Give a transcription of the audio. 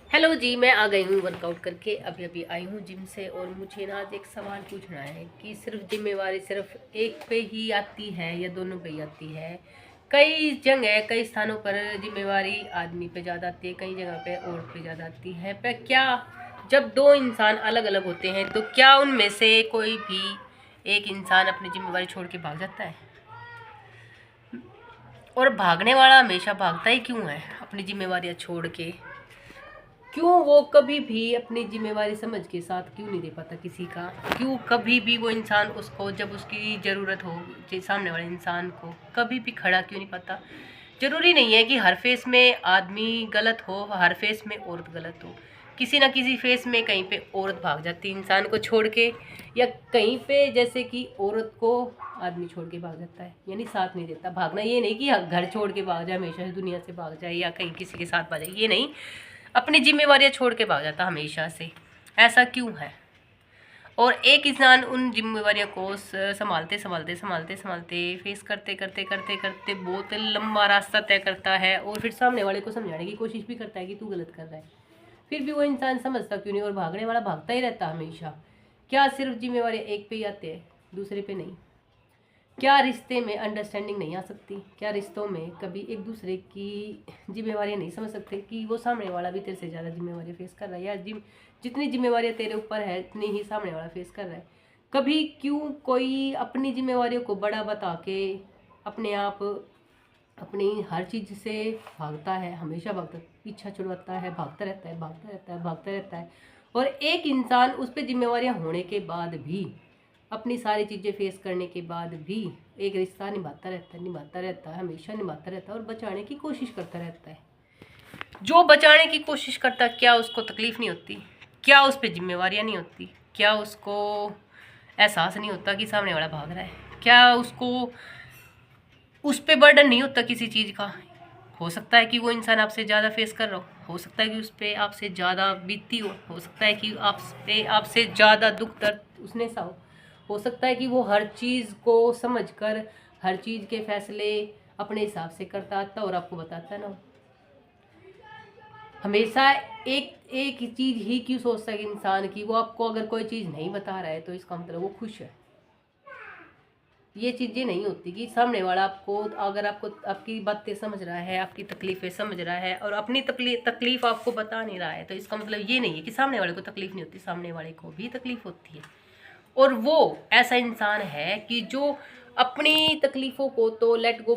Hello जी, मैं आ गई हूँ वर्कआउट करके। अभी अभी आई हूँ जिम से और मुझे ना आज एक सवाल पूछना है कि सिर्फ जिम्मेवारी सिर्फ एक पे ही आती है या दोनों पे ही आती है। कई जगह कई स्थानों पर जिम्मेवारी आदमी पे ज़्यादा आती है, कई जगह पे औरत पे ज़्यादा आती है। पर क्या जब दो इंसान अलग अलग होते हैं तो क्या उनमें से कोई भी एक इंसान अपनी जिम्मेवारी छोड़ के भाग जाता है? और भागने वाला हमेशा भागता ही क्यों है अपनी जिम्मेवारियाँ छोड़ के? क्यों वो कभी भी अपनी जिम्मेवारी समझ के साथ क्यों नहीं दे पाता किसी का? क्यों कभी भी वो इंसान उसको जब उसकी ज़रूरत हो सामने वाले इंसान को कभी भी खड़ा क्यों नहीं पाता? ज़रूरी नहीं है कि हर फेस में आदमी गलत हो, हर फेस में औरत गलत हो। किसी ना किसी फेस में कहीं पे औरत भाग जाती है इंसान को छोड़ के, या कहीं पे जैसे कि औरत को आदमी छोड़ के भाग जाता है, यानी साथ नहीं देता। भागना ये नहीं कि घर छोड़ के भाग जाए, हमेशा से दुनिया से भाग जाए या कहीं किसी के साथ भाग जाए, ये नहीं। अपनी जिम्मेवारियां छोड़ के भाग जाता हमेशा से। ऐसा क्यों है? और एक इंसान उन जिम्मेवारियों को संभालते संभालते संभालते संभालते फेस करते करते करते करते बहुत लंबा रास्ता तय करता है और फिर सामने वाले को समझाने की कोशिश भी करता है कि तू गलत कर रहा है। फिर भी वो इंसान समझता क्यों नहीं और भागने वाला भागता ही रहता हमेशा। क्या सिर्फ जिम्मेवारी एक पे ही आते हैं, दूसरे पे नहीं? क्या रिश्ते में अंडरस्टैंडिंग नहीं आ सकती? क्या रिश्तों में कभी एक दूसरे की जिम्मेवारियां नहीं समझ सकते कि वो सामने वाला भी तेरे से ज़्यादा जिम्मेवारी फेस कर रहा है, या जितनी जिम्मेवारियां तेरे ऊपर है उतनी ही सामने वाला फेस कर रहा है? कभी क्यों कोई अपनी जिम्मेवारियों को बड़ा बता के अपने आप अपनी हर चीज़ से भागता है, हमेशा भागता, पीछा छुड़वाता है, भागता रहता है, भागता रहता है, भागता रहता है। और एक इंसान उस पर जिम्मेवारियां होने के बाद भी, अपनी सारी चीज़ें फेस करने के बाद भी एक रिश्ता निभाता रहता है, निभाता रहता है, हमेशा निभाता रहता है और बचाने की कोशिश करता रहता है। जो बचाने की कोशिश करता है, क्या उसको तकलीफ नहीं होती? क्या उस पर जिम्मेवारियाँ नहीं होती? क्या उसको एहसास नहीं होता कि सामने वाला भाग रहा है? क्या उसको उस पर बर्डन नहीं होता किसी चीज़ का? हो सकता है कि वो इंसान आपसे ज़्यादा फेस कर रहा हो सकता है कि उस पर आपसे ज़्यादा बीतती हो सकता है कि आपसे ज़्यादा दुख दर्द उसने सा हो सकता है कि वो हर चीज़ को समझकर हर चीज़ के फैसले अपने हिसाब से करता आता और आपको बताता ना। हमेशा एक एक चीज़ ही क्यों सोचता है कि इंसान की, वो आपको अगर कोई चीज़ नहीं बता रहा है तो इसका मतलब वो खुश है। ये चीज़ें नहीं होती कि सामने वाला आपको, अगर आपको आपकी बातें समझ रहा है, आपकी तकलीफ़ें समझ रहा है और अपनी तकलीफ़ आपको बता नहीं रहा है, तो इसका मतलब ये नहीं है कि सामने वाले को तकलीफ़ नहीं होती, सामने वाले को भी तकलीफ़ होती है। और वो ऐसा इंसान है कि जो अपनी तकलीफ़ों को तो लेट गो